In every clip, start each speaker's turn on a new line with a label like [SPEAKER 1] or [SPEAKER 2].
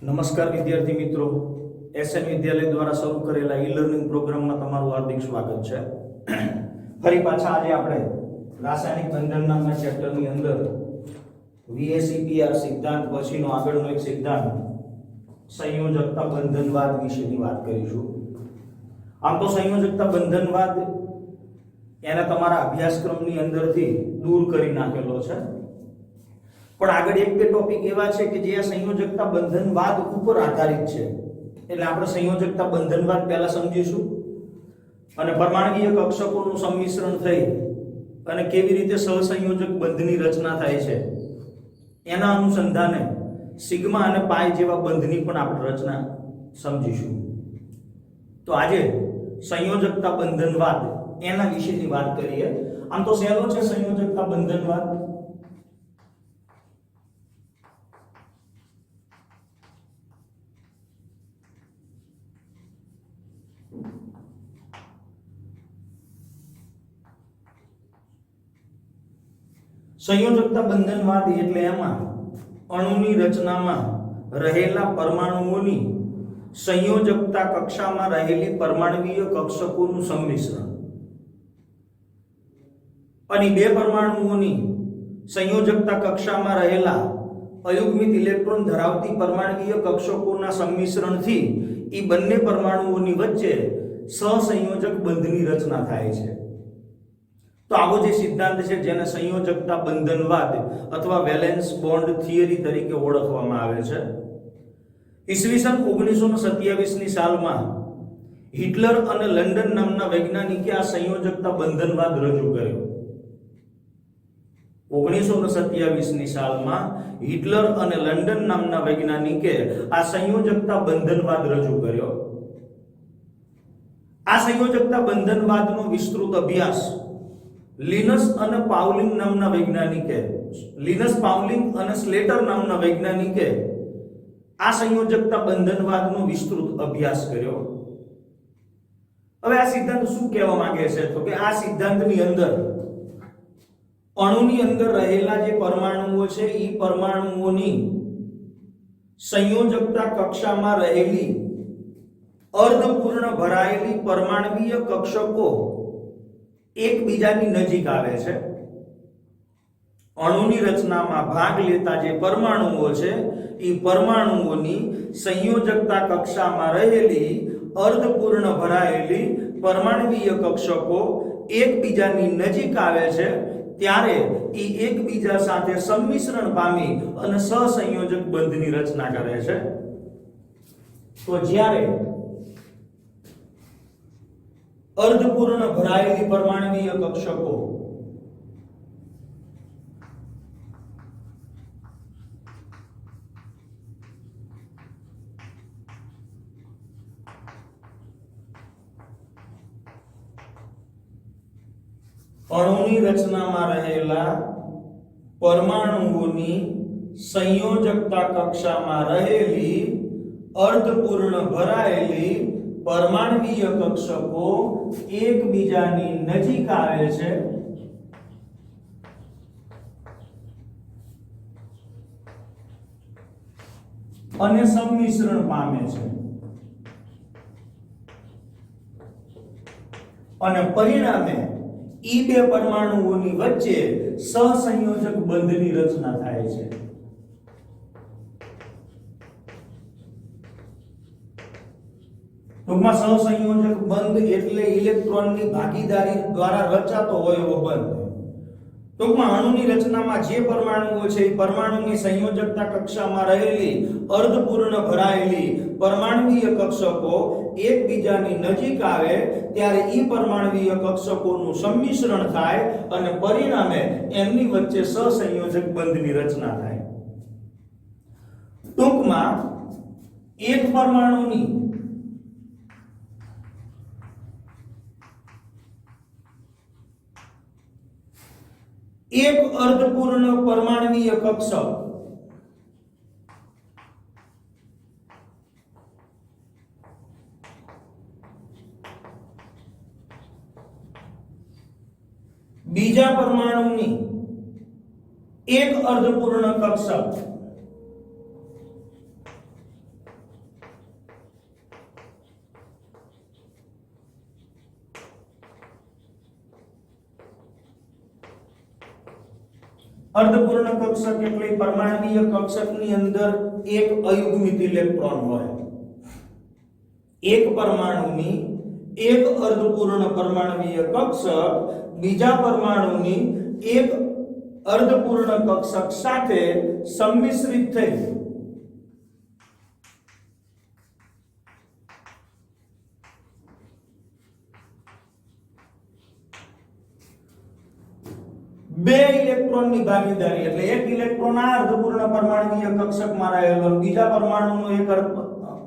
[SPEAKER 1] નમસ્કાર વિદ્યાર્થી મિત્રો, એસએન વિદ્યાલય દ્વારા શરૂ કરેલા ઈ-લર્નિંગ પ્રોગ્રામમાં તમારું હાર્દિક સ્વાગત છે. ફરી પાછા આજે આપણે રાસાયણિક બંધન નામના ચેપ્ટરની અંદર VACPR સિદ્ધાંત પછીનો આગળનો એક સિદ્ધાંત સંયોજકતા બંધનવાદ વિશેની વાત કરીશું. આમ તો સંયોજકતા બંધનવાદ એને તમારા અભ્યાસક્રમની અંદરથી દૂર કરી નાખેલો છે, પણ આગળ એક બે ટોપિક એવા છે કે જે આ સંયોજકતા બંધનવાદ ઉપર આધારિત છે. એટલે આપણે સંયોજકતા બંધનવાદ પહેલા સમજીશું અને પરમાણુકીય કક્ષકોનું સંમિશ્રણ થઈ અને કેવી રીતે સહસંયોજક બંધની રચના થાય છે એના અનુસંધાને સિગ્મા અને પાઈ જેવા બંધની પણ આપણે રચના સમજીશું. તો આજે સંયોજકતા બંધનવાદ એના વિશેની વાત કરીએ. આમ તો સહેલો છે સંયોજકતા બંધનવાદ. સંયોજકતા બંધનવાદ એટલે એમાં અણુની રચનામાં રહેલા પરમાણુઓની સંયોજકતા કક્ષામાં રહેલી પરમાણુકીય કક્ષકોનું સંમિશ્રણ અને બે પરમાણુઓની સંયોજકતા કક્ષામાં રહેલા અયુગ્મિત ઇલેક્ટ્રોન ધરાવતી પરમાણુકીય કક્ષકોના સંમિશ્રણથી એ બંને પરમાણુઓની વચ્ચે સહસંયોજક બંધની રચના થાય છે. તો આવો જે સિદ્ધાંત છે જેને સંયોજકતા બંધનવાદ અથવા વેલેન્સ બોન્ડ થિયરી તરીકે ઓળખવામાં આવે છે, ઈસવીસન 1927 ની સાલમાં હિટલર અને લંડન નામના વૈજ્ઞાનિકે આ સંયોજકતા બંધનવાદ રજૂ કર્યો. 1927 ની સાલમાં હિટલર અને લંડન નામના વૈજ્ઞાનિકે આ સંયોજકતા બંધનવાદ રજૂ કર્યો. આ સંયોજકતા બંધનવાદનો વિસ્તૃત અભ્યાસ લિનસ અને પાઉલિંગ નામના વૈજ્ઞાનિકે, લિનસ પાઉલિંગ અને સ્લેટર નામના વૈજ્ઞાનિકે આ સંયોજકતા બંધનવાદનો વિસ્તૃત અભ્યાસ કર્યો. હવે આ સિદ્ધાંત શું કહેવા માંગે છે તો કે આ સિદ્ધાંતની અંદર અણુની અંદર રહેલા જે પરમાણુઓ છે એ પરમાણુઓની સંયોજકતા કક્ષામાં રહેલી અર્ધપૂર્ણ ભરાયેલી પરમાણુકીય કક્ષકો એકબીજાની નજીક આવે છે. અણુની રચનામાં ભાગ લેતા જે પરમાણુઓ છે એ પરમાણુઓની સંયોજકતા કક્ષામાં રહેલી અર્ધપૂર્ણ ભરાયેલી પરમાણુકીય કક્ષકો એકબીજાની નજીક આવે છે ત્યારે એ એકબીજા સાથે સંમિશ્રણ પામી અને સહસંયોજક બંધની રચના કરે છે. તો જ્યારે અર્ધપૂર્ણ ભરાયેલી પરમાણુકીય કક્ષકો અણુની રચનામાં રહેલા પરમાણુઓની સંયોજકતા કક્ષામાં રહેલી અર્ધપૂર્ણ ભરાયેલી પરમાણુકીય કક્ષકો એકબીજાની નજીક આવે છે અને સંમિશ્રણ પામે છે અને પરિણામે ઈ બે પરમાણુઓની વચ્ચે સહસંયોજક બંધની રચના થાય છે. ટૂંકમાં સહસંયોજક બંધ એટલે ઇલેક્ટ્રોનની ભાગીદારી દ્વારા રચાતો હોય એવો બંધ. ટૂંકમાં અણુની રચનામાં જે પરમાણુઓ છે એ પરમાણુની સંયોજકતા કક્ષામાં રહેલી અર્ધપૂર્ણ ભરાયેલી પરમાણુકીય કક્ષકો એકબીજાની નજીક આવે ત્યારે એ પરમાણુકીય કક્ષકોનું સંમિશ્રણ થાય અને પરિણામે એમની વચ્ચે સહસંયોજક બંધની રચના થાય. ટૂંકમાં એક પરમાણુની એક અર્ધપૂર્ણ પરમાણુકીય કક્ષક બીજા પરમાણુની એક અર્ધપૂર્ણ કક્ષક અર્ધપૂર્ણ કક્ષક એટલે પરમાણ્વીય કક્ષકની અંદર એક અયુગ્મિત ઇલેક્ટ્રોન હોય. એક પરમાણુની એક અર્ધપૂર્ણ પરમાણ્વીય કક્ષક બીજા પરમાણુની એક અર્ધપૂર્ણ કક્ષક સાથે સંમિશ્રિત થઈ બે ઇલેક્ટ્રોનની ભાગીદારી એટલે એક ઇલેક્ટ્રોન આ અર્ધપૂર્ણ પરમાણ્વીય કક્ષકમાં રહેલો બીજા પરમાણુનો એક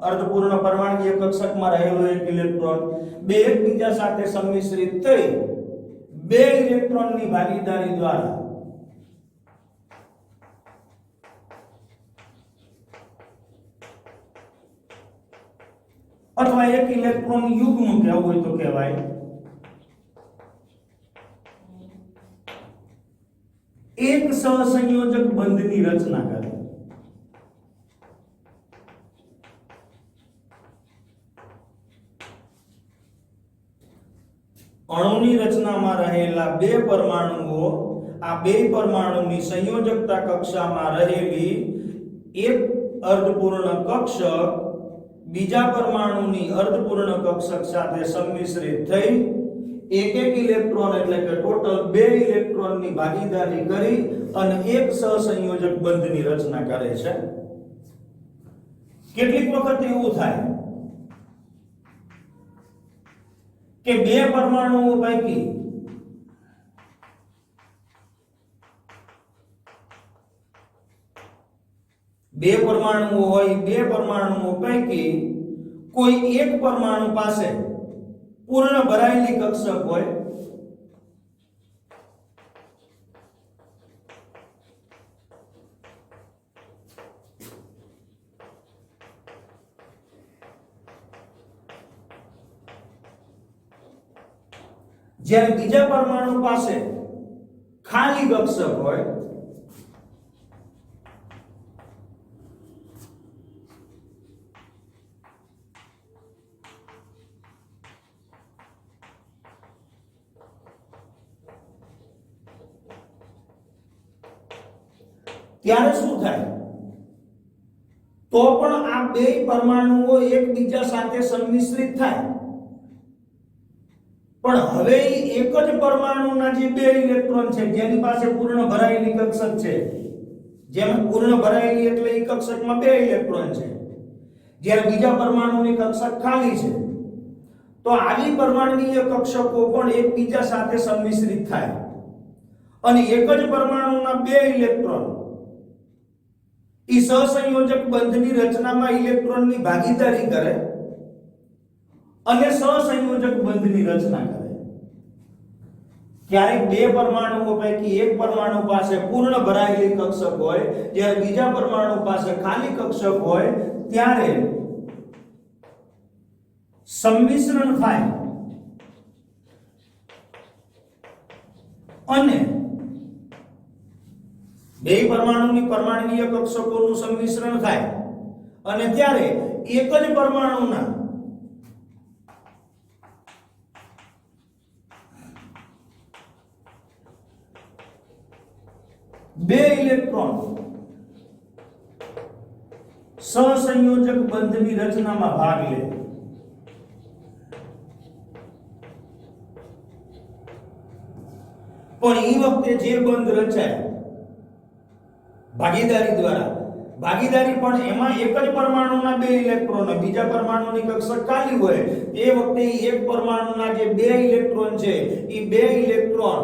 [SPEAKER 1] અર્ધપૂર્ણ પરમાણ્વીય કક્ષકમાં રહેલો એક ઇલેક્ટ્રોન બે એકબીજા સાથે સંમિશ્રિત થઈ બે ઇલેક્ટ્રોનની ભાગીદારી દ્વારા અથવા એક ઇલેક્ટ્રોન યુગ્મ કહેવું હોય તો કહેવાય એક સહસંયોજક બંધની રચના કરે. અણુની રચનામાં રહેલા બે પરમાણુઓ આ બે પરમાણુની સંયોજકતા કક્ષામાં રહેલી એક અર્ધપૂર્ણ કક્ષક બીજા પરમાણુની અર્ધપૂર્ણ કક્ષક સાથે સંમિશ્રિત થઈ એક એક ઇલેક્ટ્રોન એટલે કે ટોટલ બે ઇલેક્ટ્રોનની ભાગીદારી કરી અને એક સહસંયોજક બંધની રચના કરે છે. કેટલીક વખત એવું થાય કે બે પરમાણુઓ પૈકી બે પરમાણુઓ હોય બે પરમાણુઓ પૈકી કોઈ એક પરમાણુ પાસે પૂર્ણ ભરાયેલી કક્ષક હોય જ્યારે બીજા પરમાણુ પાસે ખાલી કક્ષક હોય ત્યારે શું થાય તો પણ આ બે પરમાણુઓ એકબીજા સાથે સંમિશ્રિત થાય પણ હવે એક જ પરમાણુના જે બે ઇલેક્ટ્રોન છે જેની પાસે પૂર્ણ ભરાયેલી કક્ષક છે જેમ પૂર્ણ ભરાયેલી એટલે એ કક્ષકમાં બે ઇલેક્ટ્રોન છે જ્યારે બીજા પરમાણુની કક્ષક ખાલી છે તો આવી પરમાણુય કક્ષકો પણ એકબીજા સાથે સંમિશ્રિત થાય અને એક જ પરમાણુના બે ઇલેક્ટ્રોન ઈ સહસંયોજક બંધની રચનામાં ઇલેક્ટ્રોનની ભાગીદારી કરે અને સહસંયોજક બંધની રચના કરે. ક્યારેક બે પરમાણુઓ પૈકી એક પરમાણુ પાસે પૂર્ણ ભરાયેલી કક્ષક હોય જ્યારે બીજા પરમાણુ પાસે ખાલી કક્ષક હોય ત્યારે સંમિશ્રણ થાય અને બે પરમાણુની પરમાણ્વીય કક્ષકોનું સંમિશ્રણ થાય અને ત્યારે એક જ પરમાણુના બે ઇલેક્ટ્રોન સહસંયોજક બંધની રચનામાં ભાગ લે. પણ એ વખતે જે બંધ રચાય ભાગીદારી દ્વારા ભાગીદારી પણ એમાં એક જ પરમાણુના બે ઇલેક્ટ્રોન બીજા પરમાણુની કક્ષક ખાલી હોય એ વખતે એક પરમાણુના જે બે ઇલેક્ટ્રોન છે એ બે ઇલેક્ટ્રોન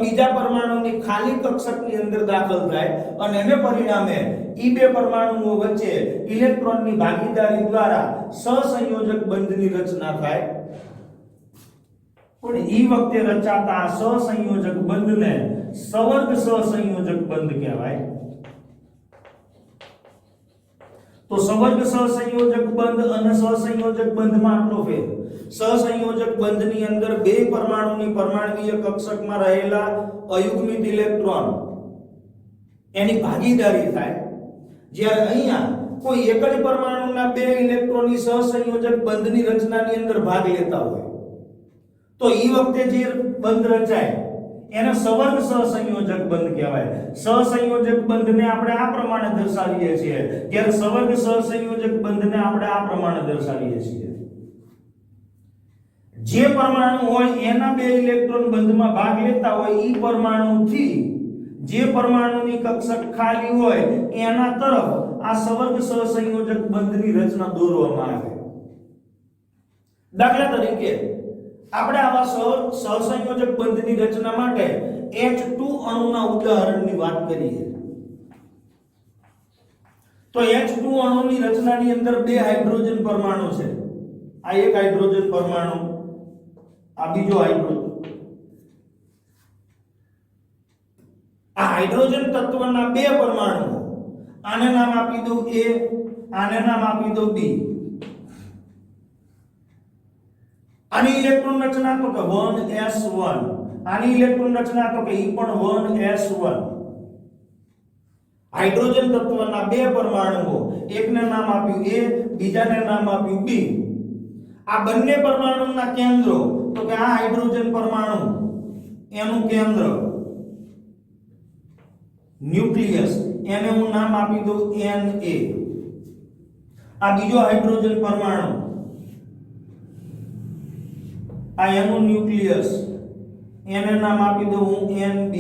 [SPEAKER 1] બીજા પરમાણુની ખાલી કક્ષકની અંદર દાખલ થાય અને એને પરિણામે ઈ બે પરમાણુઓ વચ્ચે ઇલેક્ટ્રોનની ભાગીદારી દ્વારા સહસંયોજક બંધની રચના થાય. પણ ઈ વખતે રચાતા સહસંયોજક બંધને સવર્ગ સહસંયોજક બંધ કહેવાય. તો સવર્ગ સહસંયોજક બંધ અને સહસંયોજક બંધમાં આટલો ફેર. સહસંયોજક બંધની અંદર બે પરમાણુની પરમાણ્વીય કક્ષકમાં રહેલા અયુગ્મિત ઇલેક્ટ્રોન એની ભાગીદારી થાય જ્યારે અહીંયા કોઈ એક જ પરમાણુના બે ઇલેક્ટ્રોનની સહસંયોજક બંધની રચનાની અંદર ભાગ લેતા હોય તો ઈ વખતે જે બંધ રચાય એને સવર્ગ સહસંયોજક બંધ કહેવાય. સહસંયોજક બંધને આપણે આ પ્રમાણે દર્શાવીએ છીએ, જ્યારે સવર્ગ સહસંયોજક બંધને આપણે આ પ્રમાણે દર્શાવીએ છીએ. જે પરમાણુ હોય એના બે ઇલેક્ટ્રોન બંધમાં ભાગ લેતા હોય ઈ પરમાણુથી જે પરમાણુની કક્ષક ખાલી હોય એના તરફ આ સવર્ગ સહસંયોજક બંધની રચના દોરવામાં આવે. દાખલા તરીકે આપણે આવા સહસંયોજક બંધની રચના માટે H2 અણુના ઉદાહરણની વાત કરીએ તો H2 અણુની રચનાની અંદર બે હાઇડ્રોજન પરમાણુ છે. આ એક હાઇડ્રોજન પરમાણુ, આ બીજો હાઇડ્રોજન. આ હાઇડ્રોજન તત્વના બે પરમાણુ, આને નામ આપી દઉં A, આને નામ આપી દઉં B. આની ઇલેક્ટ્રોન રચના તો કે 1s1, આની ઇલેક્ટ્રોન રચના તો કે ઈ પણ 1s1. હાઇડ્રોજન તત્વના બે પરમાણુઓ, એકને નામ આપ્યું A, બીજાને નામ આપ્યું B. આ બંને પરમાણુના કેન્દ્રો તો કે આ હાઇડ્રોજન પરમાણુ એનું કેન્દ્ર ન્યુક્લિયસ, એને હું નામ આપી દઉં Na. આ બીજો હાઇડ્રોજન પરમાણુ, આ એનું ન્યુક્લિયસ, એને નામ આપી દઉં હું Nb.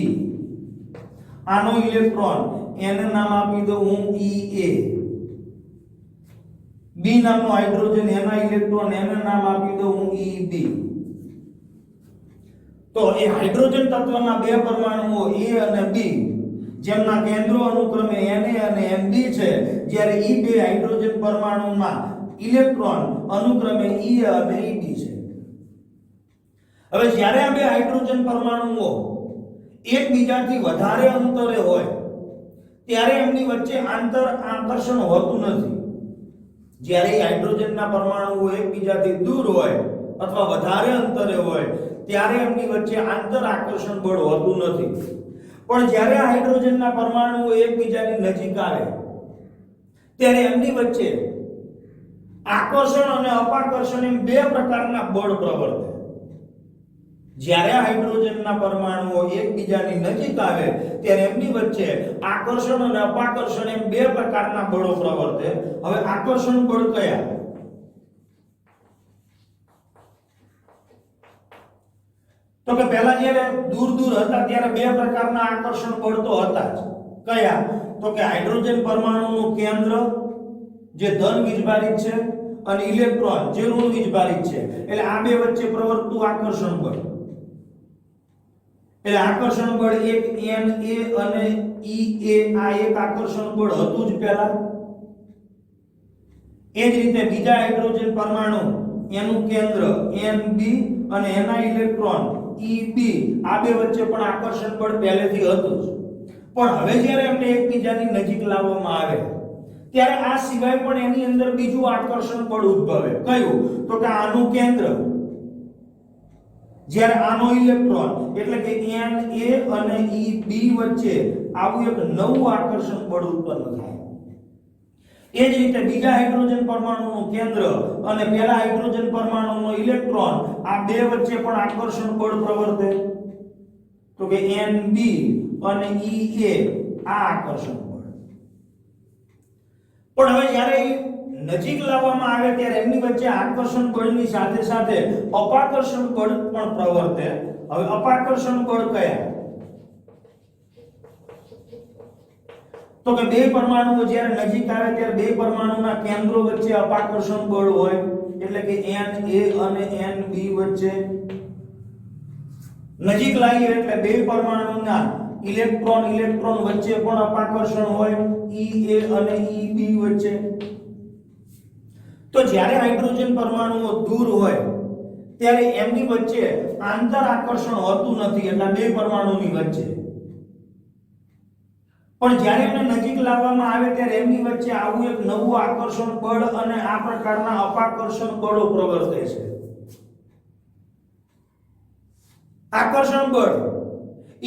[SPEAKER 1] આનો ઇલેક્ટ્રોન, એને નામ આપી દઉં હું Ea. B નામનો હાઇડ્રોજન, એના ઇલેક્ટ્રોન, એને નામ આપી દઉં હું Eb. તો એ હાઇડ્રોજન તત્વના બે પરમાણુઓ A અને B જેમના કેન્દ્રો અનુક્રમે Na અને Nb છે, જ્યારે ઈ બે હાઇડ્રોજન પરમાણુમાં ઇલેક્ટ્રોન અનુક્રમે Ea અને Eb છે. હવે જ્યારે આ બે હાઇડ્રોજન પરમાણુઓ એકબીજાથી વધારે અંતરે હોય ત્યારે એમની વચ્ચે આંતર આકર્ષણ હોતું નથી. જ્યારે હાઇડ્રોજનના પરમાણુઓ એકબીજાથી દૂર હોય અથવા વધારે અંતરે હોય ત્યારે એમની વચ્ચે આંતર આકર્ષણ બળ હોતું નથી. પણ જ્યારે હાઇડ્રોજનના પરમાણુઓ એકબીજાની નજીક આવે ત્યારે એમની વચ્ચે આકર્ષણ અને અપાકર્ષણ એમ બે પ્રકારના બળ પ્રવર્તે. જ્યારે હાઇડ્રોજનના પરમાણુઓ એકબીજાની નજીક આવે ત્યારે એમની વચ્ચે આકર્ષણ અને અપાકર્ષણ એમ બે પ્રકારના બળો પ્રવર્તે. હવે આકર્ષણ બળ કયા? તો કે પહેલા જ્યારે દૂર દૂર હતા ત્યારે બે પ્રકારના આકર્ષણ બળ તો હતા જ. કયા? તો કે હાઇડ્રોજન પરમાણુનું કેન્દ્ર જે ધન વીજભારિત છે અને ઇલેક્ટ્રોન જે ઋણ વીજભારિત છે, એટલે આ બે વચ્ચે પ્રવર્તતું આકર્ષણ બળ. એટલે આકર્ષણ બળ એક Na અને Ea, આ એક આકર્ષણ બળ હતું જ પહેલા. એ જ રીતે બીજા હાઇડ્રોજન પરમાણુ એનું કેન્દ્ર Nb અને એના ઇલેક્ટ્રોન Eb, આ બે વચ્ચે પણ આકર્ષણ બળ પહેલેથી હતું જ. પણ હવે જ્યારે એમને એકબીજાની નજીક લાવવામાં આવે ત્યારે આ સિવાય પણ એની અંદર બીજું આકર્ષણ બળ ઉદ્ભવે. કયું? તો કે આનું કેન્દ્ર જ્યારે આનો ઇલેક્ટ્રોન એટલે કે Na અને Eb વચ્ચે આવું એક નવું આકર્ષણ બળ ઉત્પન્ન થાય. એ જ રીતે બીજા હાઇડ્રોજન પરમાણુનું કેન્દ્ર અને પહેલા હાઇડ્રોજન પરમાણુનો ઇલેક્ટ્રોન, આ બે વચ્ચે પણ આકર્ષણ બળ પ્રવર્તે. તો કે Nb અને Ea, આ આકર્ષણ બળ. પણ હવે જ્યારે નજીક લાવવામાં આવે ત્યારે એમની વચ્ચે આકર્ષણ બળની સાથે સાથે અપાકર્ષણ બળ પણ પ્રવર્તે. હવે અપાકર્ષણ બળ કયા? તો કે બે પરમાણુઓ જ્યારે નજીક આવે ત્યારે બે પરમાણુના કેન્દ્રો વચ્ચે અપાકર્ષણ બળ હોય, એટલે કે Na અને Nb વચ્ચે. નજીક લાવીએ એટલે બે પરમાણુના ઇલેક્ટ્રોન વચ્ચે પણ અપાકર્ષણ હોય, Ea અને Eb વચ્ચે. તો જ્યારે હાઇડ્રોજન પરમાણુઓ દૂર હોય ત્યારે એમની વચ્ચે આંતર આકર્ષણ હોતું નથી, એટલે બે પરમાણુની વચ્ચે. પણ જ્યારે એમને નજીક લાવવામાં આવે ત્યારે એમની વચ્ચે આવું એક નવું આકર્ષણ બળ અને આ પ્રકારના અપાકર્ષણ બળો પ્રવર્તે છે. આકર્ષણ બળ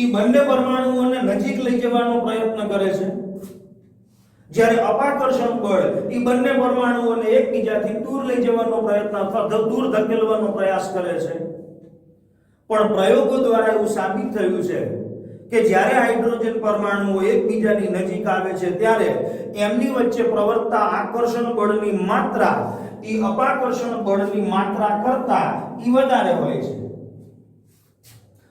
[SPEAKER 1] ઈ બંને પરમાણુઓને નજીક લઈ જવાનો પ્રયત્ન કરે છે, જ્યારે અપાકર્ષણ બળ ઈ બંને પરમાણુઓને એકબીજાથી દૂર લઈ જવાનો પ્રયત્ન અથવા દૂર ધકેલવાનો પ્રયાસ કરે છે. પણ પ્રયોગો દ્વારા એવું સાબિત થયું છે કે જ્યારે હાઇડ્રોજન પરમાણુઓ એકબીજાની નજીક આવે છે ત્યારે એમની વચ્ચે પ્રવર્તતા આકર્ષણ બળની માત્રા એ અપાકર્ષણ બળની માત્રા કરતા ઈ વધારે હોય છે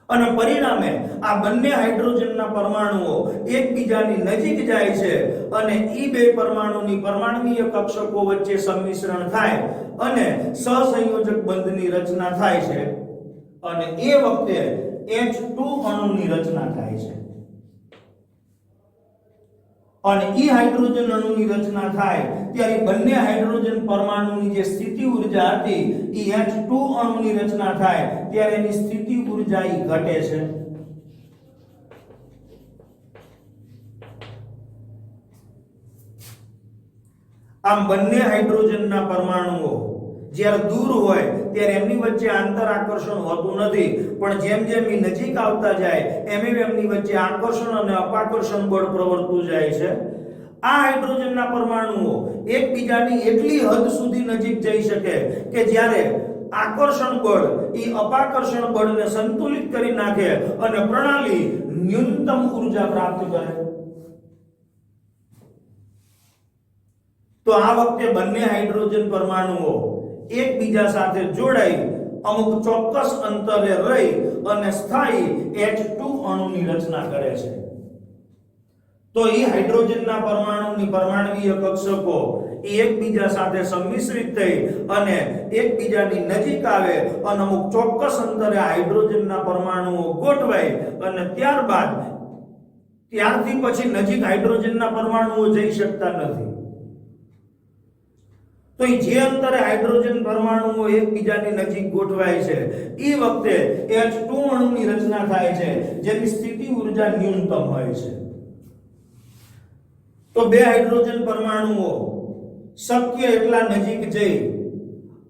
[SPEAKER 1] અને પરિણામે આ બંને હાઇડ્રોજનના પરમાણુઓ એકબીજાની નજીક જાય છે અને ઈ બે પરમાણુની પરમાણુવીય કક્ષકો વચ્ચે સંમિશ્રણ થાય અને સહસંયોજક બંધની રચના થાય છે અને એ વખતે H2 અણુની રચના થાય છે અને ઈ હાઇડ્રોજન અણુની રચના થાય ત્યારે બંને હાઇડ્રોજન પરમાણુની જે સ્થિતિ ઊર્જા હતી ઈ H2 અણુની રચના થાય ત્યારે એની સ્થિતિ ઊર્જા ઈ ઘટે છે આમ બંને હાઇડ્રોજનના પરમાણુઓ જ્યારે દૂર હોય ત્યારે એમની વચ્ચે આંતર આકર્ષણ હોતું નથી પણ જેમ જેમ એ નજીક આવતા જાય એમ એમની વચ્ચે આકર્ષણ અને અપાકર્ષણ બળ પ્રવર્તતું જાય છે આ હાઇડ્રોજનના પરમાણુઓ એકબીજાની એટલી હદ સુધી નજીક જઈ શકે કે જ્યારે આકર્ષણ બળ એ અપાકર્ષણ બળને સંતુલિત કરી નાખે અને પ્રણાલી ન્યૂનતમ ઊર્જા પ્રાપ્ત કરે તો આ વખતે બંને હાઇડ્રોજન પરમાણુઓ એકબીજા સાથે જોડાઈ અમુક ચોક્કસ અંતરે રહી અને સ્થાયી H2 અણુની રચના કરે છે તો એ હાઇડ્રોજનના પરમાણુની પરમાણુવીય કક્ષકો એકબીજા સાથે સંમિશ્રિત થઈ અને એકબીજાની નજીક આવે અને અમુક ચોક્કસ અંતરે હાઇડ્રોજનના પરમાણુઓ ગોઠવાય અને ત્યારથી પછી નજીક હાઇડ્રોજનના પરમાણુઓ જઈ શકતા નથી તો જે અંતરે હાઇડ્રોજન પરમાણુઓ એકબીજાની નજીક ગોઠવાય છે એ વખતે H2 અણુની રચના થાય છે જેની સ્થિતિ ઊર્જા ન્યૂનતમ હોય છે તો બે હાઇડ્રોજન પરમાણુઓ શક્ય એટલા નજીક જઈ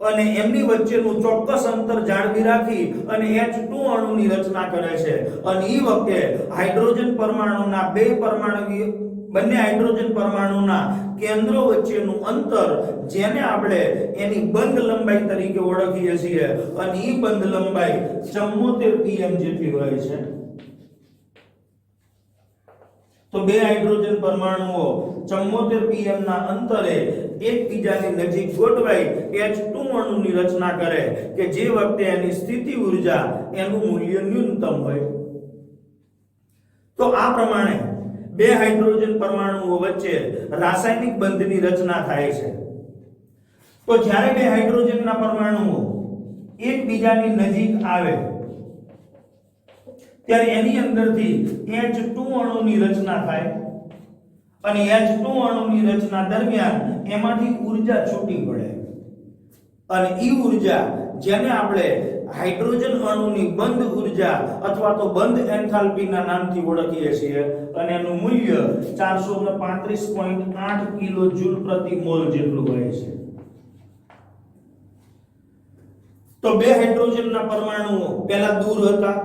[SPEAKER 1] અને એમની વચ્ચેનું ચોક્કસ અંતર જાળવી રાખી અને H2 અણુની રચના કરે છે અને એ વખતે હાઇડ્રોજન પરમાણુના બંને હાઇડ્રોજન પરમાણુના કેન્દ્રો વચ્ચેનું અંતર જેને આપણે એની બંધ લંબાઈ તરીકે ઓળખીએ છીએ અને ઈ બંધ લંબાઈ 74 pm જેટલી હોય છે તો બે હાઇડ્રોજન પરમાણુઓ 74 pm ના અંતરે એકબીજાની નજીક ગોઠવાઈ H2 અણુની રચના કરે કે જે વખતે એની સ્થિતિ ઊર્જા એનું મૂલ્ય ન્યૂનતમ હોય તો આ પ્રમાણે બે હાઇડ્રોજન પરમાણુઓ વચ્ચે રાસાયણિક બંધની રચના થાય છે તો જ્યારે બે હાઇડ્રોજનના પરમાણુઓ એકબીજાની નજીક આવે ત્યારે એની અંદરથી H2 અણુની રચના થાય અને H2 અણુની રચના દરમિયાન એમાંથી ઊર્જા છૂટી પડે અને ઈ ઊર્જા જેને આપણે હાઇડ્રોજન અણુની બંધ ઊર્જા અથવા તો બંધ એન્થાલ્પીના નામથી ઓળખીએ છીએ અને એનું મૂલ્ય 435.8 કિલો જૂલ પ્રતિ મોલ જેટલું હોય છે તો બે હાઇડ્રોજનના પરમાણુઓ પહેલા દૂર હતા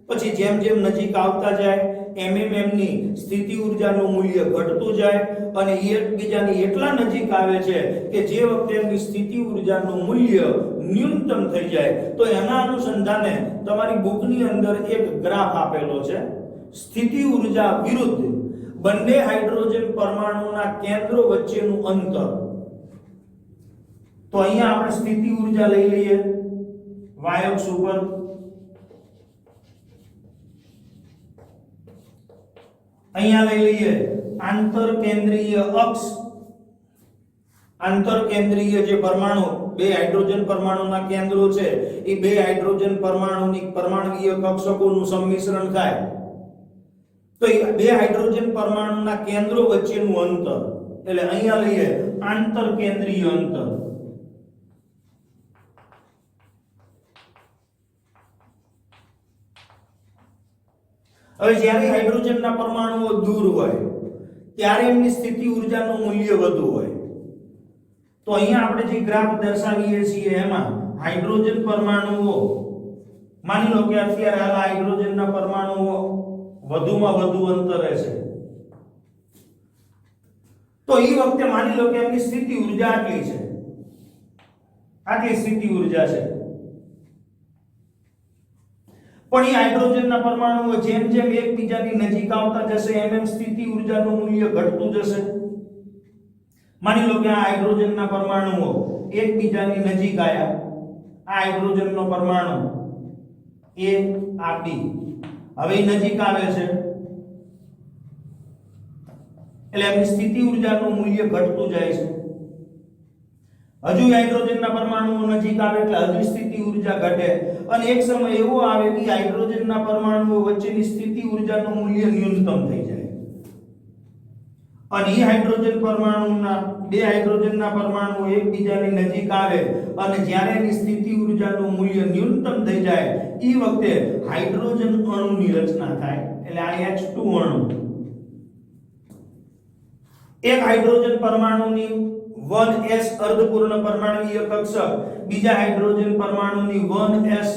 [SPEAKER 1] પછી જેમ જેમ નજીક આવતા જાય એમ એમની સ્થિતિ ઊર્જાનું મૂલ્ય ઘટતું જાય અને એકબીજાની એટલા નજીક આવે છે કે જે વખતે એમની સ્થિતિ ઊર્જાનું મૂલ્ય ન્યૂનતમ થઈ જાય તો એના અનુસંધાને તમારી બુકની અંદર એક ગ્રાફ આપેલો છે સ્થિતિ ઊર્જા વિરુદ્ધ બંને હાઇડ્રોજન પરમાણુના કેન્દ્રો વચ્ચેનું અંતર તો અહીંયા આપણે સ્થિતિ ઊર્જા લઈ લઈએ y અક્ષ ઉપર અહીંયા લઈ લઈએ આંતરકેન્દ્રીય અક્ષ આંતરકેન્દ્રીય જે પરમાણુ બે હાઇડ્રોજન પરમાણુના કેન્દ્રો છે એ બે હાઇડ્રોજન પરમાણુની પરમાણુવીય કક્ષકોનું સંમિશ્રણ થાય તો એ બે હાઇડ્રોજન પરમાણુના કેન્દ્રો વચ્ચેનું અંતર એટલે અહીંયા લઈએ આંતરકેન્દ્રીય અંતર હવે જ્યારે હાઇડ્રોજનના પરમાણુઓ દૂર હોય ત્યારે એમની સ્થિતિ ઊર્જાનું મૂલ્ય વધુ હોય તો અહીંયા આપણે જે ગ્રાફ દર્શાવીએ છીએ એમાં હાઇડ્રોજન પરમાણુઓ માની લો કે અત્યારે આ હાઇડ્રોજનના પરમાણુઓ વધુમાં વધુ અંતરે છે તો એ વખતે માની લો કે એમની સ્થિતિ ઊર્જા આટલી છે આટલી સ્થિતિ ઊર્જા છે પણ એ હાઇડ્રોજનના પરમાણુઓ જેમ જેમ એકબીજાની નજીક આવતા જશે એમ સ્થિતિ ઊર્જાનું મૂલ્ય ઘટતું જશે. માની લો કે આ હાઇડ્રોજનના પરમાણુઓ એકબીજાની નજીક આવ્યા. આ હાઇડ્રોજનનો પરમાણુ A આ B હવે નજીક આવે છે એટલે એમની સ્થિતિ ઊર્જાનું મૂલ્ય ઘટતું જાય છે. હજુ હાઇડ્રોજનના પરમાણુઓ નજીક આવે એટલે હજુ સ્થિતિ ઊર્જા ઘટે અને એક સમય એવો આવે કે હાઇડ્રોજનના પરમાણુઓ વચ્ચેની સ્થિતિ ઊર્જાનું મૂલ્ય ન્યૂનતમ થઈ જાય અને એ હાઇડ્રોજન પરમાણુના બે હાઇડ્રોજનના પરમાણુઓ એકબીજાની નજીક આવે અને જ્યારે એની સ્થિતિ ઊર્જાનું મૂલ્ય ન્યૂનતમ થઈ જાય એ વખતે હાઇડ્રોજન અણુની રચના થાય. એટલે આ H2 અણુ એક હાઇડ્રોજન પરમાણુની 1s અર્ધપૂર્ણ પરમાણુીય કક્ષક બીજા હાઇડ્રોજન પરમાણુની 1s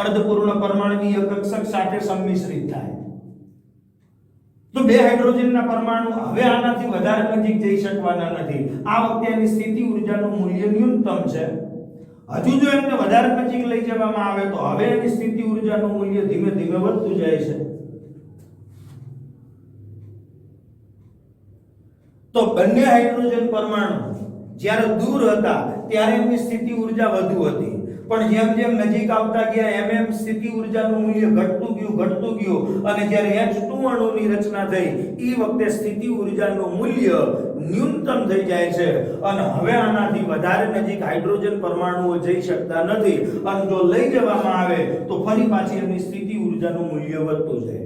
[SPEAKER 1] અર્ધપૂર્ણ પરમાણુીય કક્ષક સાથે સંમિશ્રિત થાય. તો બે હાઇડ્રોજનના પરમાણુ હવે આનાથી વધારે નજીક જઈ શકવાના નથી. આ વખતે એની સ્થિતિ ઊર્જાનું મૂલ્ય ન્યૂનતમ છે. હજુ જો એમને વધારે નજીક લઈ જવામાં આવે તો હવે એની સ્થિતિ ઊર્જાનું મૂલ્ય ધીમે ધીમે વધતું જાય છે. તો બંને હાઇડ્રોજન પરમાણુ જ્યારે દૂર હતા ત્યારે એમની સ્થિતિ ઊર્જા વધુ હતી પણ જેમ જેમ નજીક આવતા ગયા એમ સ્થિતિ ઊર્જાનું મૂલ્ય ઘટતું ગયું અને જ્યારે H2 અણુની રચના થઈ એ વખતે સ્થિતિ ઊર્જાનું મૂલ્ય ન્યૂનતમ થઈ જાય છે અને હવે આનાથી વધારે નજીક હાઇડ્રોજન પરમાણુઓ જઈ શકતા નથી અને જો લઈ જવામાં આવે તો ફરી પાછી એમની સ્થિતિ ઊર્જાનું મૂલ્ય વધતું જાય.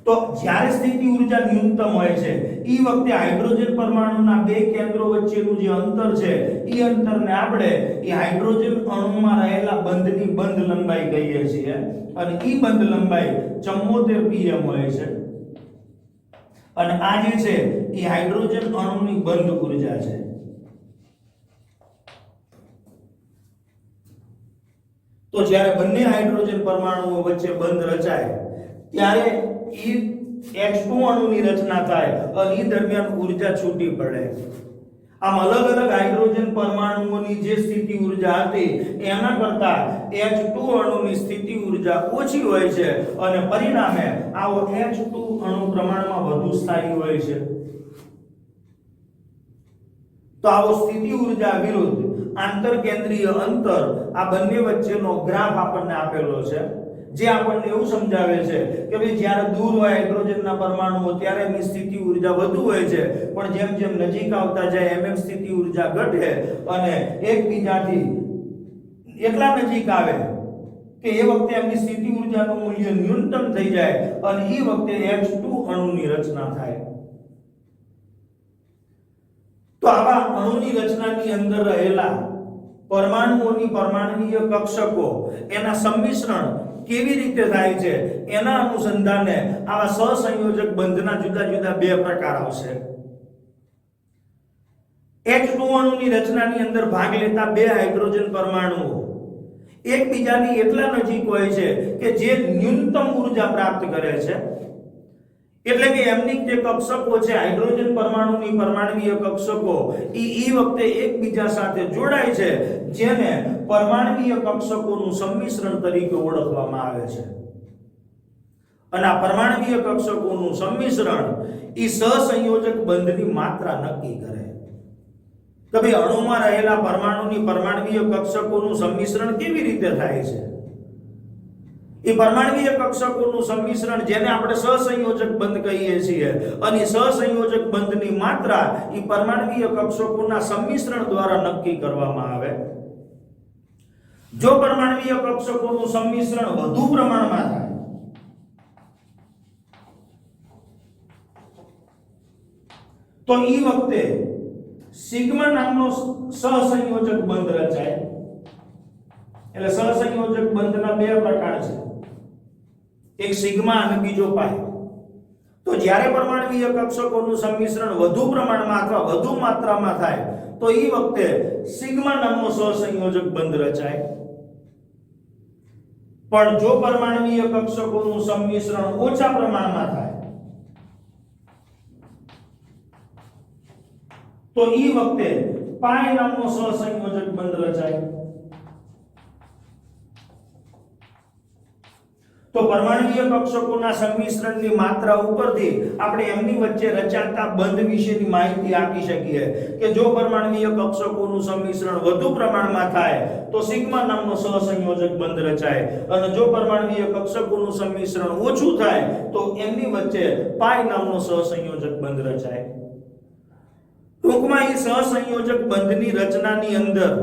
[SPEAKER 1] તો જ્યારે સ્થિતિ ઊર્જા ન્યૂનતમ હોય છે એ વખતે હાઇડ્રોજન પરમાણુના બે કેન્દ્રો વચ્ચેનું જે અંતર છે એ અંતરને આપણે એ હાઇડ્રોજન અણુમાં રહેલા બંધની બંધ લંબાઈ કહીએ છીએ અને એ બંધ લંબાઈ 74 pm હોય છે અને આ જે છે એ હાઇડ્રોજન અણુની બંધ ઊર્જા છે. તો જ્યારે બંને હાઇડ્રોજન પરમાણુઓ વચ્ચે બંધ રચાય ત્યારે H2 અણુની રચના થાય અને એ દરમિયાન ઊર્જા છૂટી પડે. આમ અલગ અલગ હાઇડ્રોજન પરમાણુઓની જે સ્થિતિ ઊર્જા હતી એના કરતા H2 અણુની સ્થિતિ ઊર્જા ઓછી હોય છે અને પરિણામે આવો H2 અણુ પ્રમાણમાં વધુ સ્થાયી હોય છે. તો આવો સ્થિતિ ઊર્જા વિરુદ્ધ આંતરકેન્દ્રીય અંતર આ બંને વચ્ચેનો ગ્રાફ આપણને આપેલો છે જે આપણને એવું સમજાવે છે કે ભાઈ જ્યારે દૂર હોય હાઇડ્રોજનના પરમાણુઓ ત્યારે એની સ્થિતિ ઊર્જા વધુ હોય છે પણ જેમ જેમ નજીક આવતા જાય એમ સ્થિતિ ઊર્જા ઘટે અને એકબીજાથી એટલા નજીક આવે કે એ વખતે એમની સ્થિતિ ઊર્જાનું મૂલ્ય ન્યૂનતમ થઈ જાય અને એ વખતે H2 અણુની રચના થાય. તો આવા અણુની રચનાની અંદર રહેલા પરમાણુઓની પરમાણુીય કક્ષકો એના સંમિશ્રણ કેવી રીતે થાય છે એના અનુસંધાને આવા સહસંયોજક બંધના જુદા જુદા બે પ્રકાર આવશે. H2 અણુની રચનાની અંદર ભાગ લેતા બે હાઇડ્રોજન પરમાણુઓ એકબીજાની એટલા નજીક હોય છે કે જે ન્યૂનતમ ઊર્જા પ્રાપ્ત કરે છે. એટલે કે એમની જે કક્ષકો છે હાઇડ્રોજન પરમાણુની પરમાણુીય કક્ષકો ઈ વખતે એકબીજા સાથે જોડાય છે જેને પરમાણુીય કક્ષકોનું સંમિશ્રણ તરીકે ઓળખવામાં આવે છે. અને આ પરમાણુીય કક્ષકોનું સંમિશ્રણ ઈ સહસંયોજક બંધની માત્રા નક્કી કરે કે ભાઈ અણુમાં રહેલા પરમાણુની પરમાણુીય કક્ષકોનું સંમિશ્રણ કેવી રીતે થાય છે. એ પરમાણુીય કક્ષકોનું સંમિશ્રણ જેને આપણે સહસંયોજક બંધ કહીએ છીએ અને સહસંયોજક બંધની માત્રા એ પરમાણુીય કક્ષકોના સંમિશ્રણ દ્વારા નક્કી કરવામાં આવે. જો પરમાણુીય કક્ષકોનું સંમિશ્રણ વધુ પ્રમાણમાં થાય તો એ વખતે સિગ્મા નામનો સહસંયોજક બંધ રચાય. એટલે સહસંયોજક બંધના બે પ્રકાર છે, એક સિગ્મા અને બીજો પાઈ. તો જ્યારે પરમાણુીય કક્ષકોનું સંમિશ્રણ વધુ પ્રમાણમાં અથવા વધુ માત્રામાં થાય તો એ વખતે સિગ્મા નામનો સહસંયોજક બંધ રચાય. પણ જો પરમાણુીય કક્ષકોનું સંમિશ્રણ ઓછા પ્રમાણમાં થાય તો એ વખતે પાઈ નામનો સહસંયોજક બંધ રચાય. તો પરમાણુય કક્ષકોના સંમિશ્રણની માત્રા ઉપરથી આપણે એમની વચ્ચે રચાતા બંધ વિશેની માહિતી આપી શકીએ કે જો પરમાણુય કક્ષકોનું સંમિશ્રણ વધુ પ્રમાણમાં થાય તો સિગ્મા નામનો સહસંયોજક બંધ રચાય અને જો પરમાણુય કક્ષકોનું સંમિશ્રણ ઓછું થાય તો એમની વચ્ચે પાઈ નામનો સહસંયોજક બંધ રચાય. ટૂંકમાં એ સહસંયોજક બંધની રચનાની અંદર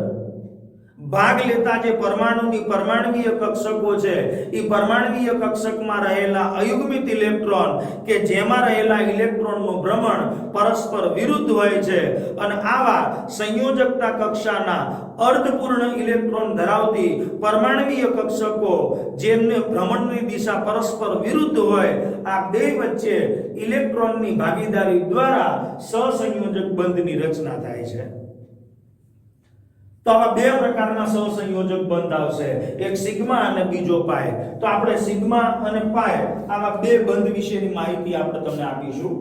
[SPEAKER 1] ભાગ લેતા જે પરમાણુની પરમાણુય કક્ષકો છે એ પરમાણુય કક્ષકમાં રહેલા અયુગ્મિત ઇલેક્ટ્રોન કે જેમાં રહેલા ઇલેક્ટ્રોનનું ભ્રમણ પરસ્પર વિરુદ્ધ હોય છે અને આવા સંયોજકતા કક્ષાના અર્ધપૂર્ણ ઇલેક્ટ્રોન ધરાવતી પરમાણુય કક્ષકો જેમને ભ્રમણની દિશા પરસ્પર વિરુદ્ધ હોય આ બે વચ્ચે ઇલેક્ટ્રોનની ભાગીદારી દ્વારા સહસંયોજક બંધની રચના થાય છે. તો આવા બે પ્રકારના સહસંયોજક બંધ આવશે, એક સિગ્મા અને બીજો પાય. તો આપણે સિગ્મા અને પાય આવા બે બંધ વિશેની માહિતી આપણે તમને આપીશું.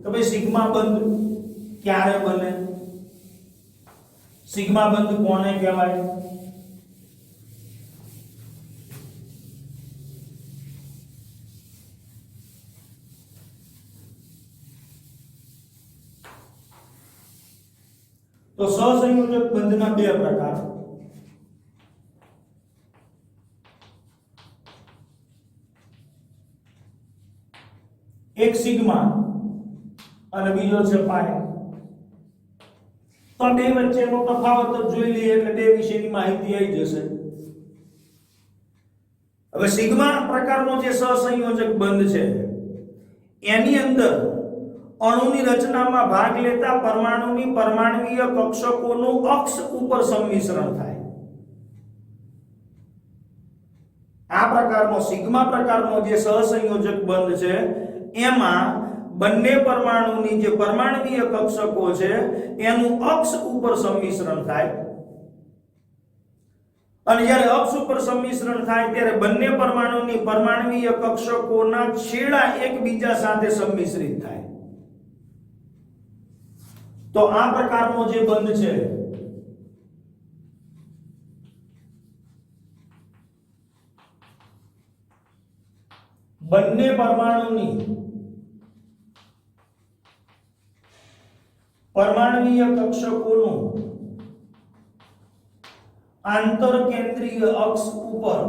[SPEAKER 1] તો ભાઈ સિગ્મા બંધ ક્યારે બને, સિગ્મા બંધ કોને કહેવાય? તો સહસંયોજક બંધના બે પ્રકાર, એક સિગ્મા અને બીજો છે પાય. તો બે વચ્ચેનો તફાવત જોઈ લઈએ એટલે બે વિશેની માહિતી આવી જશે. હવે સિગ્મા પ્રકારનો જે સહસંયોજક બંધ છે એની અંદર અણુની રચનામાં ભાગ લેતા પરમાણુની પરમાણુય કક્ષકોનું અક્ષ ઉપર સંમિશ્રણ થાય. આ પ્રકારનો સિગ્મા પ્રકારનો જે સહસંયોજક બંધ છે એમાં બંને પરમાણુની જે પરમાણુય કક્ષકો છે એનું અક્ષ ઉપર સંમિશ્રણ થાય અને જ્યારે અક્ષ ઉપર સંમિશ્રણ થાય ત્યારે બંને પરમાણુની પરમાણુય કક્ષકોના છેડા એકબીજા સાથે સંમિશ્રિત થાય. તો આ પ્રકારનો જે બંધ છે બંને પરમાણુની પરમાણુય કક્ષકોનું આંતરકેન્દ્રીય અક્ષ ઉપર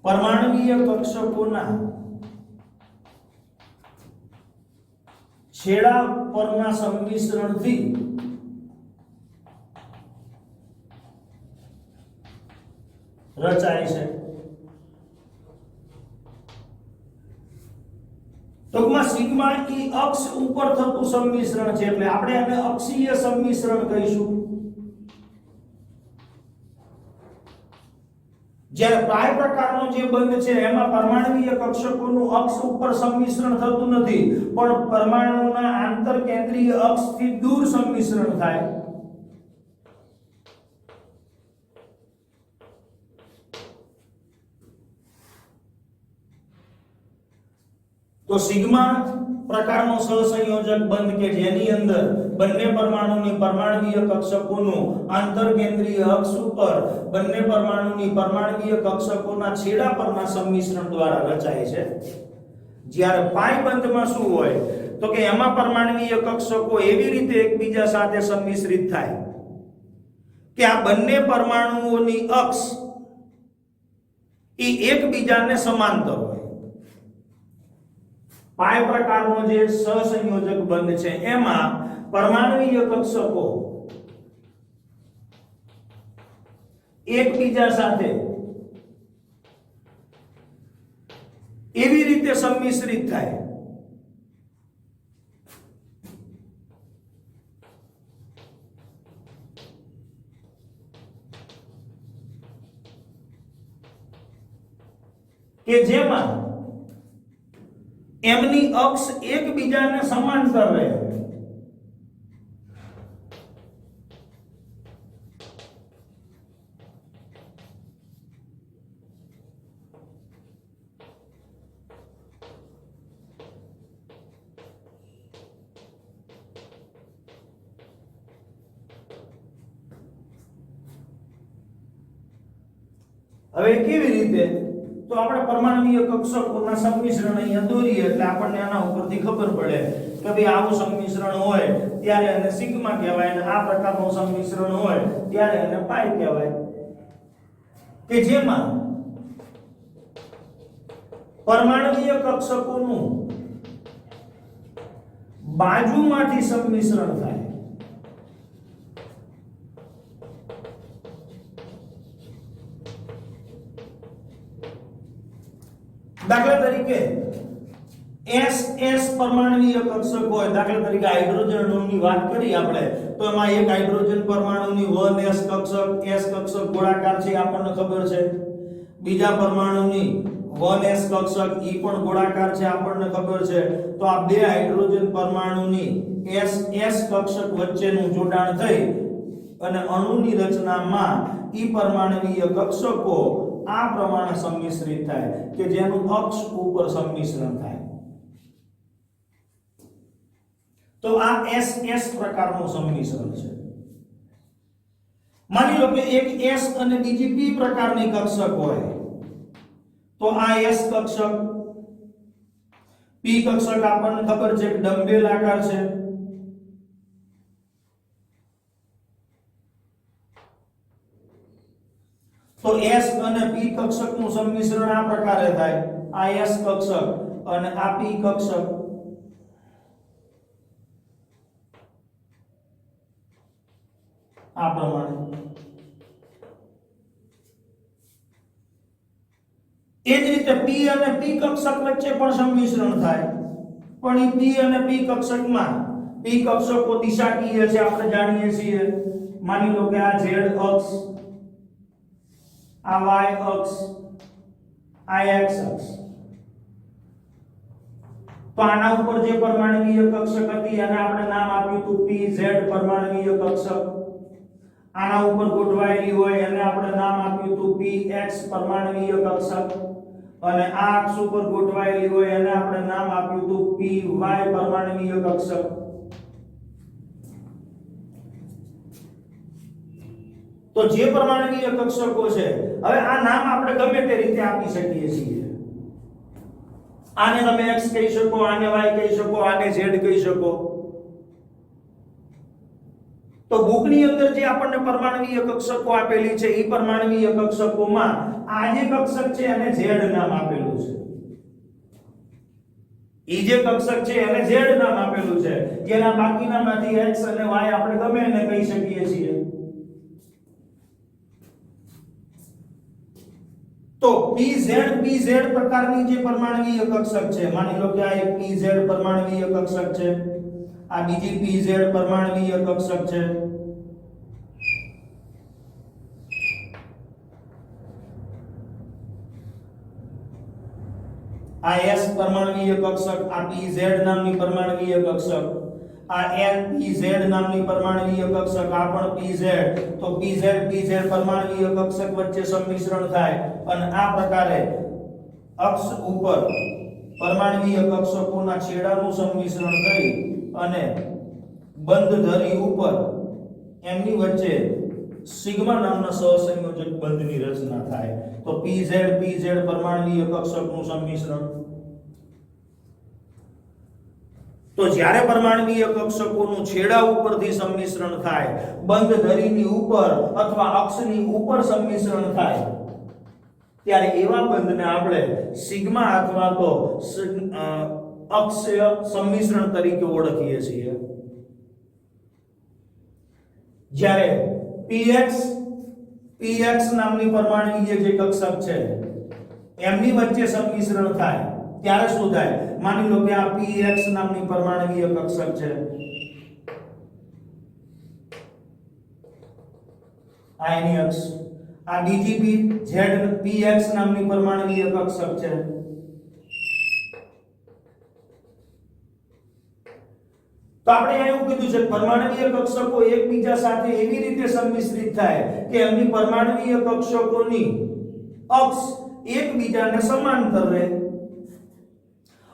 [SPEAKER 1] પરમાણુય કક્ષકોના છેડા પરના સંમિશ્રણથી રચાય છે. ટૂંકમાં સિગ્મા એ અક્ષ ઉપર થતું સંમિશ્રણ છે એટલે આપણે આને અક્ષીય સંમિશ્રણ કહીશું. જ્યારે પાય પ્રકારનો જે બંધ છે એમાં પરમાણુય કક્ષકોનું અક્ષ ઉપર સંમિશ્રણ થતું નથી પણ પરમાણુના આંતરકેન્દ્રીય અક્ષથી દૂર સંમિશ્રણ થાય. તો સિગ્મા પ્રકારનો સહસંયોજક બંધ કે જેની અંદર બંને પરમાણુની પરમાણુય કક્ષકોનું આંતરકેન્દ્રીય અક્ષ ઉપર બંને પરમાણુની પરમાણુય કક્ષકોના છેડા પરના સંમિશ્રણ દ્વારા રચાય છે. જ્યારે પાય બંધમાં શું હોય તો કે એમાં પરમાણુય કક્ષકો એવી રીતે એકબીજા સાથે સંમિશ્રિત થાય કે આ બંને પરમાણુઓની અક્ષ એ એકબીજાને સમાંતર હોય. પાય પ્રકારનો જે સહસંયોજક બંધ છે એમાં પરમાણુય કક્ષકો એકબીજા સાથે એવી રીતે સંમિશ્રિત થાય કે જેમાં એમની અક્ષ એકબીજાને સમાંતર રહે. હવે કેવી રીતે? તો આપણે પરમાણુય કક્ષકોના સંમિશ્રણ અહીંયા દોરીએ એટલે આપણને આના ઉપરથી ખબર પડે કે ભાઈ આવું સંમિશ્રણ હોય ત્યારે એને સિગ્મા કહેવાય અને આ પ્રકારનું સંમિશ્રણ હોય ત્યારે એને પાઈ કહેવાય, કે જેમાં પરમાણુય કક્ષકોનું બાજુમાંથી સંમિશ્રણ થાય. દાખલા તરીકે SS પરમાણુય કક્ષક હોય, દાખલા તરીકે હાઇડ્રોજન અણુની વાત કરી આપણે તો એમાં એક હાઇડ્રોજન પરમાણુની 1s કક્ષક, s કક્ષક ગોળાકાર છે આપણને ખબર છે. બીજા પરમાણુની 1s કક્ષક ઈ પણ ગોળાકાર છે આપણને ખબર છે. તો આ બે હાઇડ્રોજન પરમાણુની SS કક્ષક વચ્ચેનું જોડાણ થઈ અને અણુની રચનામાં ઈ પરમાણુય કક્ષકો આ પ્રમાણે સંમિશ્રિત થાય કે જેનું અક્ષ ઉપર સંમિશ્રણ થાય. તો આ SS પ્રકારનું સંમિશ્રણ છે. માની લો કે એક S અને બીજી P પ્રકારની કક્ષક હોય તો આ S કક્ષક, P કક્ષક આપણને ખબર છે કે ડમ્બેલ આકાર છે. તો S અને P કક્ષકનું સંમિશ્રણ આ પ્રકારે થાય. આ S કક્ષક અને આ P કક્ષક. આ પ્રમાણે. એ જ રીતે P અને P કક્ષક વચ્ચે પણ સંમિશ્રણ થાય, પણ એ P અને P કક્ષકમાં P કક્ષકો દિશાકીય છે આપણે જાણીએ છીએ. માની લો કે આ Z અક્ષ, આ Y અક્ષ, આ X અક્ષ. તો આના ઉપર જે પરમાણુય કક્ષક હતી એને આપણે નામ આપ્યું હતું PZ પરમાણુય કક્ષક. આના ઉપર ગોઠવાયેલી હોય એને આપણે નામ આપ્યું હતું PX પરમાણુય કક્ષક. અને આ અક્ષ ઉપર ગોઠવાયેલી હોય એને આપણે નામ આપ્યું હતું PY પરમાણુય કક્ષક. તો જે પરમાણુય કક્ષકો છે, હવે આ નામ આપણે ગમે તે રીતે આપી શકીએ છીએ. આને તમે X કહી શકો, આને Y કહી શકો, આને Z કહી શકો. તો બુકની અંદર જે આપણને પરમાણુય કક્ષકો આપેલી છે એ પરમાણુય કક્ષકોમાં આ જે કક્ષક છે એને Z નામ આપેલું છે. ઈ જે કક્ષક છે એને Z નામ આપેલું છે. જેના બાકીનામાંથી X અને Y આપણે ગમે એને કહી શકીએ છીએ. તો PZ પ્રકારની જે પરમાણુય કક્ષક છે, માની લો કે આ એક PZ પરમાણુય કક્ષક છે, આ બીજી PZ પરમાણુય કક્ષક છે. આ S પરમાણુય કક્ષક, આ PZ નામની પરમાણુય કક્ષક, આ NPZ નામની પરમાણુય કક્ષક, આ પણ PZ. તો PZ પરમાણુય કક્ષક વચ્ચે સંમિશ્રણ થાય અને આ પ્રકારે અક્ષ ઉપર પરમાણુય કક્ષકોના છેડાનું સંમિશ્રણ થઈ અને બંધ ધરી ઉપર એમની વચ્ચે સિગ્મા નામના સહસંયોજક બંધની રચના થાય. તો PZ પરમાણુય કક્ષકનું સંમિશ્રણ. તો જ્યારે પરમાણુય કક્ષકોનું છેડા ઉપરથી સંમિશ્રણ થાય, બંધ ધરીની ઉપર અથવા અક્ષની ઉપર સંમિશ્રણ થાય, ત્યારે એવા બંધને આપણે સિગ્મા અથવા તો અક્ષીય સંમિશ્રણ તરીકે ઓળખીએ છીએ. જ્યારે PX નામની પરમાણુય જે કક્ષક છે એમની વચ્ચે સંમિશ્રણ થાય ત્યારે શું થાય? માની લો કે આ PX નામની પરમાણુય કક્ષક છે, આ એની અક્ષ. આ બીજી PX નામની પરમાણુય કક્ષક છે. તો આપણે એવું કીધું છે પરમાણુય કક્ષકો એકબીજા સાથે એવી રીતે સંમિશ્રિત થાય કે એમની પરમાણુય કક્ષકોની અક્ષ એકબીજાને સમાંતર રહે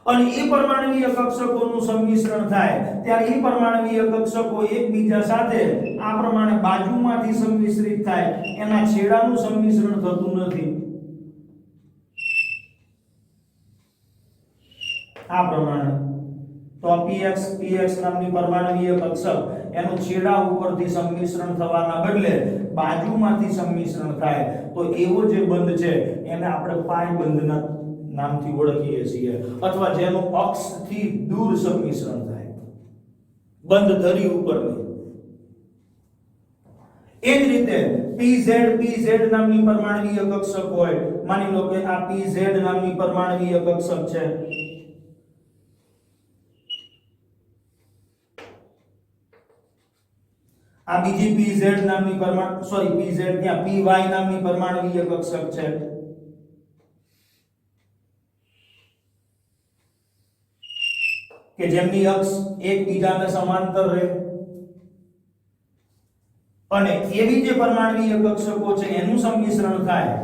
[SPEAKER 1] અને એ પરમાણુય કક્ષકોનું સંમિશ્રણ થાય ત્યારે એ પરમાણુય કક્ષકો એકબીજા સાથે આ પ્રમાણે બાજુમાંથી સંમિશ્રિત થાય, એના છેડાનું સંમિશ્રણ થતું નથી. આ પ્રમાણે તો px નામની પરમાણવીય કક્ષક એનું છેડા ઉપરથી સંમિશ્રણ થવાના બદલે બાજુમાંથી સંમિશ્રણ થાય તો એવો જે બંધ છે એને આપણે પાઈ બંધના નામથી ઓળખીએ છીએ અથવા જેનું અક્ષથી દૂર સંમિશ્રણ થાય બંધ ધરી ઉપરની એ જ રીતે pz નામની પરમાણવીય કક્ષક હોય માની લો કે આ pz નામની પરમાણવીય કક્ષક છે આ બીજી pz નામની pz ત્યાં py નામની પરમાણવીય કક્ષક છે કે જેમની અક્ષ એકબીજાને સમાંતર રહે અને એવી જે પરમાણવીય કક્ષકો છે એનું સંમિશ્રણ થાય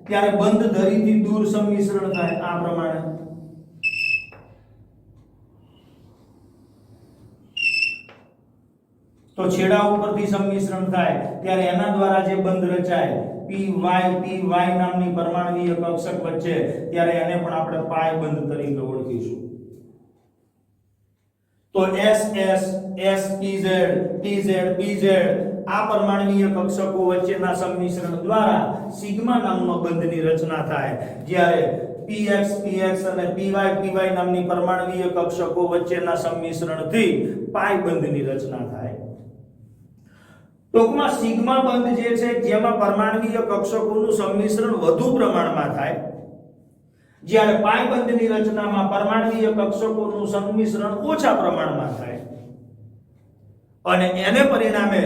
[SPEAKER 1] ત્યારે બંધ ધરીથી દૂર સંમિશ્રણ થાય આ પ્રમાણે તો છેડા ઉપરથી સંમિશ્રણ થાય ત્યારે એના દ્વારા જે બંધ રચાય py નામની પરમાણવીય કક્ષક વચ્ચે ત્યારે એને પણ આપણે પાય બંધ તરીકે ઓળખીશું તો ss pz આ પરમાણવીય કક્ષકો વચ્ચેના સંમિશ્રણ દ્વારા સિગ્મા નામનો બંધની રચના થાય જ્યારે px અને py નામની પરમાણવીય કક્ષકો વચ્ચેના સંમિશ્રણથી પાઈ બંધની રચના થાય ટૂંકમાં સિગ્મા બંધ જે છે જેમાં પરમાણવીય કક્ષકોનું સંમિશ્રણ વધુ પ્રમાણમાં થાય જ્યારે પાઈ બંધની રચનામાં પરમાણવીય કક્ષકોનું સંમિશ્રણ ઓછા પ્રમાણમાં થાય અને એને પરિણામે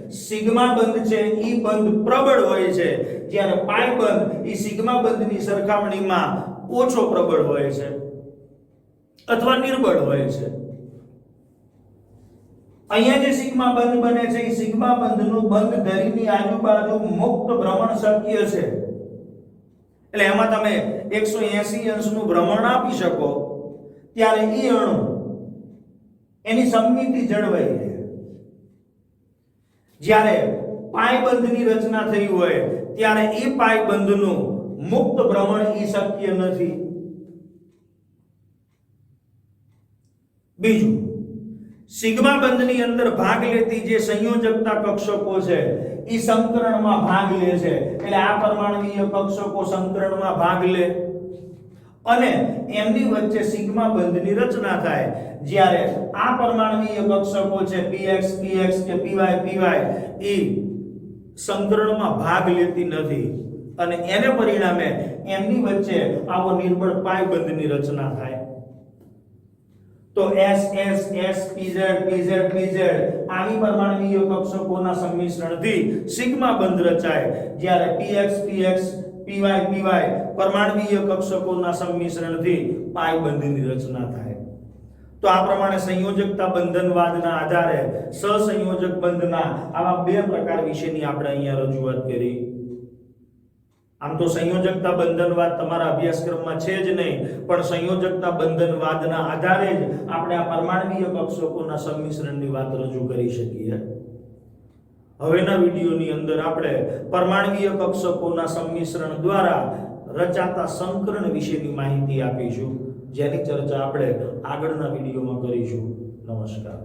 [SPEAKER 1] સિગ્મા બંધ છે ઈ બંધ પ્રબળ હોય છે જ્યારે પાઈ બંધ ઈ સિગ્મા બંધની સરખામણીમાં ઓછો પ્રબળ હોય છે અથવા નિર્બળ હોય છે અહીંયા જે સિગ્મા બંધ બને છે એ સિગ્મા બંધનું બંધ ધરીની આજુબાજુ મુક્ત ભ્રમણ શક્ય છે એટલે એમાં તમે 180 અંશનું ભ્રમણ આપી શકો ત્યારે એ અણુ એની સમમિતિ જળવાઈ રહે જ્યારે પાઈ બંધની રચના થઈ હોય ત્યારે એ પાઈ બંધનું મુક્ત ભ્રમણ એ શક્ય નથી બીજું સિગ્મા બંધની અંદર ભાગ લેતી જે સંયોજકતા કક્ષકો છે ઈ સંકરણમાં ભાગ લે છે એટલે આ પરમાણવીય કક્ષકો સંકરણમાં ભાગ લે અને એમની વચ્ચે સિગ્મા બંધની રચના થાય જ્યારે આ પરમાણવીય કક્ષકો છે px કે py ઈ સંકરણમાં ભાગ લેતી નથી અને એને પરિણામે એમની વચ્ચે આવો નિર્બળ પાઈ બંધની રચના થાય તો ss pz આવી પરમાણવીય કક્ષકોના સંમિશ્રણથી સિગ્મા બંધ રચાય જ્યારે px py પરમાણવીય કક્ષકોના સંમિશ્રણથી પાઈ બંધની રચના થાય તો આ પ્રમાણે સંયોજકતા બંધનવાદના આધારે સહસંયોજક બંધના આવા બે પ્રકાર વિશેની આપણે અહીંયા રજૂઆત કરી આમ તો સંયોજકતા બંધનવાદ તમારા અભ્યાસક્રમમાં છે જ નહીં પણ સંયોજકતા બંધનવાદના આધારે જ આપણે આ પરમાણવીય કક્ષકોના સંમિશ્રણની વાત રજૂ કરી શકીએ હવેના વિડિયોની અંદર આપણે પરમાણવીય કક્ષકોના સંમિશ્રણ દ્વારા રચાતા સંકરણ વિશેની માહિતી આપીશું જેની ચર્ચા આપણે આગળના વિડિયોમાં કરીશું નમસ્કાર